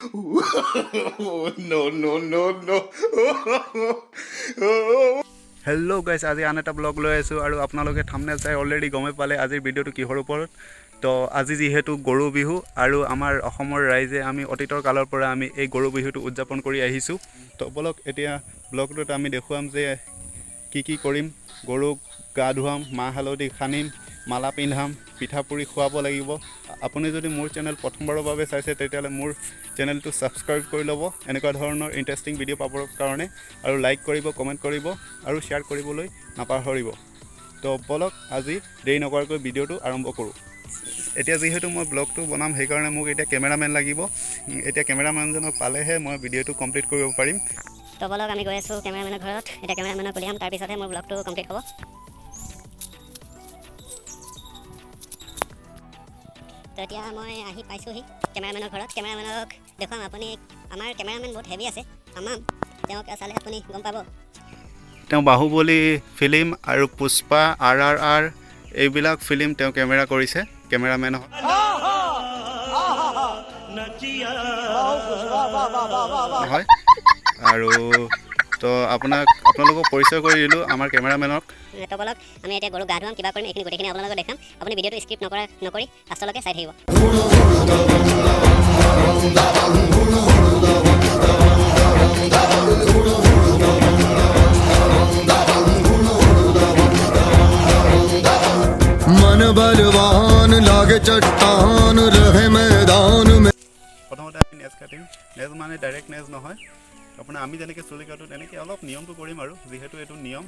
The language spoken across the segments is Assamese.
No, no, no, no. Hello' গাইছ, আজি আন এটা ব্লগ লৈ আছোঁ আৰু আপোনালোকে থাম্বনেল চাই অলৰেডি গমে পালে আজিৰ ভিডিঅ'টো কিহৰ ওপৰত। তো আজি যিহেতু গৰু বিহু আৰু আমাৰ অসমৰ ৰাইজে আমি অতীতৰ কালৰ পৰা আমি এই গৰু বিহুটো উদযাপন কৰি আহিছোঁ। তো বলক এতিয়া ব্লগটোত আমি দেখুৱাম যে কি কৰিম। গৰুক গা ধুৱাম, মাহ হালধি সানিম, মালা পিন্ধাম, পিঠা পুৰি খুৱাব লাগিব। আপুনি যদি মোৰ চেনেল প্ৰথমবাৰৰ বাবে চাইছে তেতিয়াহ'লে মোৰ চেনেলটো ছাবস্ক্ৰাইব কৰি ল'ব এনেকুৱা ধৰণৰ ইণ্টাৰেষ্টিং ভিডিঅ' পাবৰ কাৰণে, আৰু লাইক কৰিব, কমেণ্ট কৰিব আৰু শ্বেয়াৰ কৰিবলৈ নাপাহৰিব। তো বলক আজি দেৰি নকৰাকৈ ভিডিঅ'টো আৰম্ভ কৰোঁ। এতিয়া যিহেতু মই ব্লগটো বনাম সেইকাৰণে মোক এতিয়া কেমেৰামেন লাগিব। এতিয়া কেমেৰামেনজনক পালেহে মই ভিডিঅ'টো কমপ্লিট কৰিব পাৰিম। তো বলক আমি গৈ আছোঁ কেমেৰামেনৰ ঘৰত। এতিয়া কেমেৰামেনক উলিয়াম, তাৰপিছতহে মোৰ ব্লগটো কমপ্লিট হ'ব। তো এতিয়া মই আহি পাইছোঁহি কেমেৰামেনৰ ঘৰত। কেমেৰামেনক দেখুৱাম, আপুনি আমাৰ কেমেৰামেন বহুত হেভি আছে, আমাম তেওঁক চালে আপুনি গম পাব। তেওঁ বাহুবলী ফিল্ম আৰু পুষ্পা, RRR এইবিলাক ফিল্ম তেওঁ কেমেৰা কৰিছে, কেমেৰামেন হয়। আৰু তো আপোনালোকক পৰিচয় কৰি দিলোঁ আমাৰ কেমেৰামেনক। তো বলক আমি এতিয়া গৰুক গা ধুৱাম, কিবা কৰিম, এইখিনি গোটেইখিনি আপোনালোকক দেখাম। আপুনি ভিডিঅ'টো স্কিপ নকৰি লাষ্টলৈকে চাই থাকিব। मन बलवान लागे चट्टान रहे मैदान में। প্ৰথমতে আমি নেজ কাটিম। নেজ মানে ডাইৰেক্ট নেজ নহয়, আপোনাৰ আমি যেনেকৈ চুলি কাটোঁ তেনেকৈ অলপ নিয়মটো কৰিম, আৰু যিহেতু এইটো নিয়ম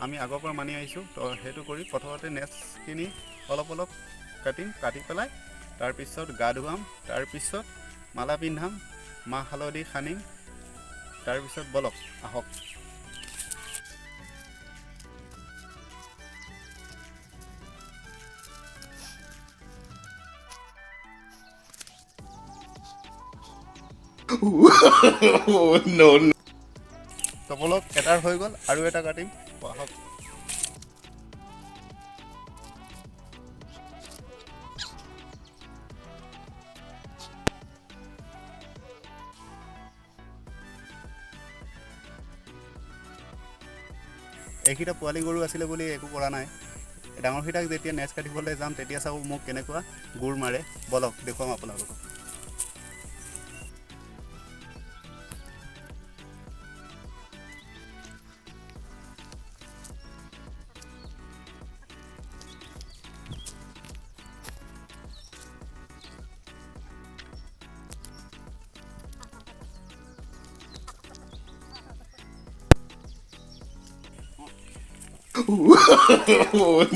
আমি আগৰ পৰা মানি আহিছোঁ। তো সেইটো কৰি প্ৰথমতে নেজখিনি অলপ কাটিম, কাটি পেলাই তাৰপিছত গা ধুৱাম, তাৰপিছত মালা পিন্ধাম, মাহ হালধি সানিম, তাৰপিছত বলক আহক। No, no. তো বলক এটাৰ হৈ গ'ল, আৰু এটা কাটিম, আহক। এইকেইটা পোৱালি গৰু আছিলে বুলি একো কৰা নাই। ডাঙৰকেইটাক যেতিয়া নেজ কাটিবলৈ যাম তেতিয়া চাব মোক কেনেকুৱা গুৰ মাৰে। বলক দেখুৱাম আপোনালোকক।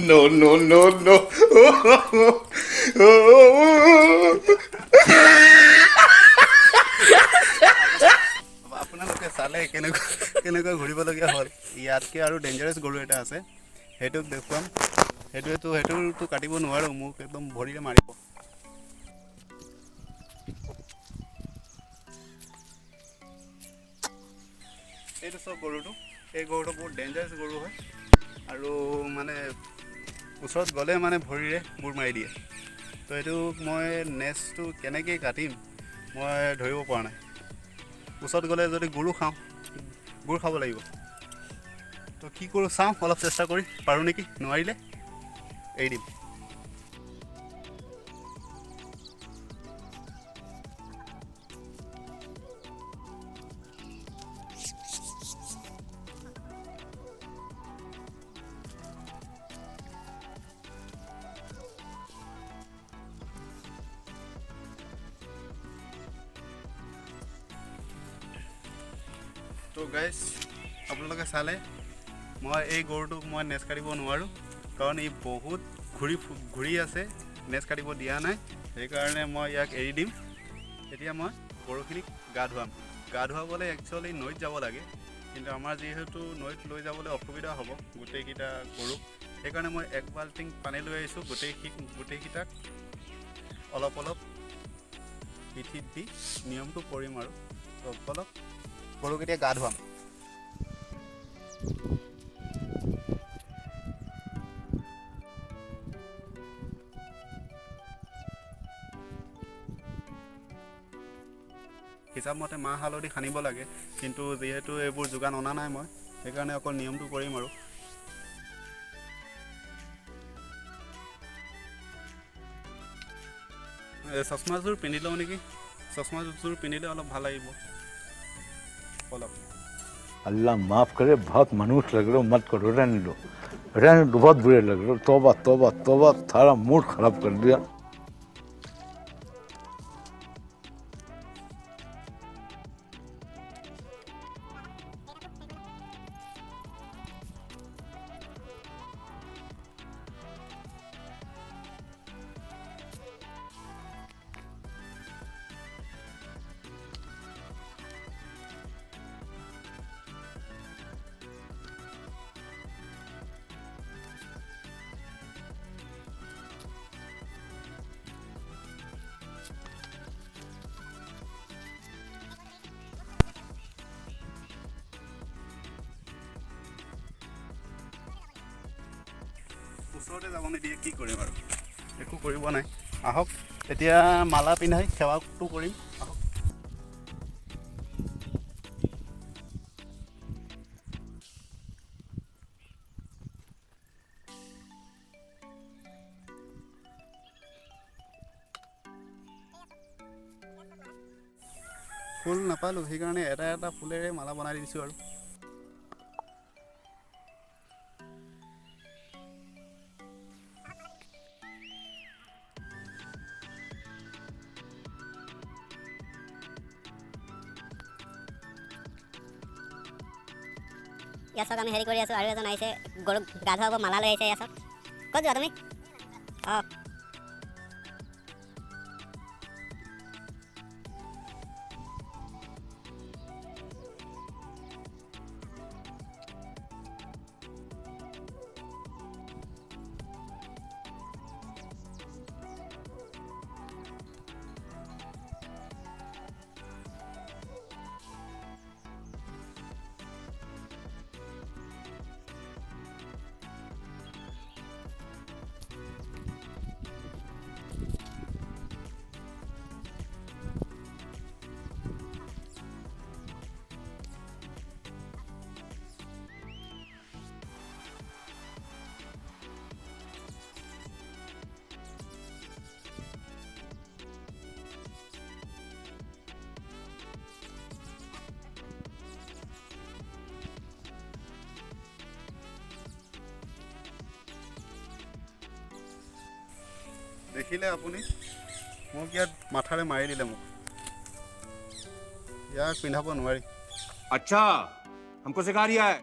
No, no, no, no. আপোনালোকে চালে কেনেকুৱা ঘূৰিবলগীয়া হ'ল। ইয়াতকৈ আৰু ডেঞ্জাৰাছ গৰু এটা আছে, সেইটোক দেখুৱাম। সেইটোতো কাটিব নোৱাৰোঁ, মোক একদম ভৰিৰে মাৰিব। এইটো চব গৰুটো, এই গৰুটো বহুত ডেঞ্জাৰাছ গৰু হয়, আৰু মানে ওচৰত গ'লে মানে ভৰিৰে গোৰ মাৰি দিয়ে। তো এইটো মই নেজটো কেনেকৈ কাটিম মই ধৰিব পৰা নাই। ওচৰত গ'লে যদি গুৰ খাব লাগিব। তো কি কৰোঁ চাওঁ, অলপ চেষ্টা কৰি পাৰোঁ নেকি, নোৱাৰিলে এৰি দিম। তো গাইজ আপোনালোকে চালে, মই এই গৰুটোক মই নেজ কাটিব নোৱাৰোঁ, কাৰণ ই বহুত ঘূৰি আছে, নেজ কাটিব দিয়া নাই। সেইকাৰণে মই ইয়াক এৰি দিম। এতিয়া মই গৰুখিনিক গা ধুৱাবলৈ একচুৱেলি নৈত যাব লাগে, কিন্তু আমাৰ যিহেতু নৈত লৈ যাবলৈ অসুবিধা হ'ব গোটেইকেইটা গৰুক, সেইকাৰণে মই এক বাল্টিং পানী লৈ আহিছোঁ। গোটেইকেইটাক অলপ পিঠিত দি নিয়মটো কৰিম, আৰু অলপ গৰুকেইটা গা ধুৱাম। হিচাপমতে মাহ হালধি সানিব লাগে, কিন্তু যিহেতু এইবোৰ যোগান অনা নাই মই, সেইকাৰণে অকল নিয়মটো কৰিম আৰু। চশমাযোৰ পিন্ধি লওঁ নেকি, চশমাযোৰ পিন্ধিলে অলপ ভাল লাগিব অলপ। अल्लाह माफ करे, बहुत मनुष्य लग रहे हो, मत करो, रहने दो बहुत बुरे लग रहे हो। तौबा तौबा तौबा, सारा मूड खराब कर दिया। ওচৰতে যাব নিদিয়ে, কি কৰিম আৰু, একো কৰিব নাই। আহক এতিয়া মালা পিন্ধাই সেৱাটো কৰিম, আহক। ফুল নাপালোঁ, সেইকাৰণে এটা এটা ফুলেৰে মালা বনাই দিছোঁ আৰু। ইয়াত চাওক আমি হেৰি কৰি আছোঁ, আৰু এজন আহিছে গৰুক গা ধুৱাব, মালা লৈ আহিছে। ইয়াত চাওক, ক'ত যোৱা তুমি? অঁ দেখিলে আপুনি, মোক ইয়াত মাথাৰে মাৰি দিলে মোক, ইয়াক পিন্ধাব নোৱাৰি। अच्छा, हमको सिखा रिया है।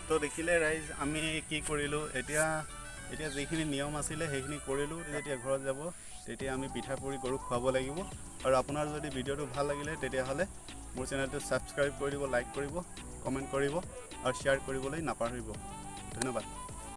তো দেখিলে ৰাইজ, আমি কি কৰিলোঁ, এতিয়া যিখিনি নিয়ম আছিলে সেইখিনি কৰিলোঁ। যেতিয়া ঘৰত যাব তেতিয়া আমি পিঠা পুৰি গৰুক খুৱাব লাগিব। আৰু আপোনাৰ যদি ভিডিঅ'টো ভাল লাগিলে তেতিয়াহ'লে মোৰ চেনেলটো ছাবস্ক্ৰাইব কৰি দিব, লাইক কৰিব, কমেণ্ট কৰিব আৰু শ্বেয়াৰ কৰিবলৈ নাপাহৰিব। ধন্যবাদ।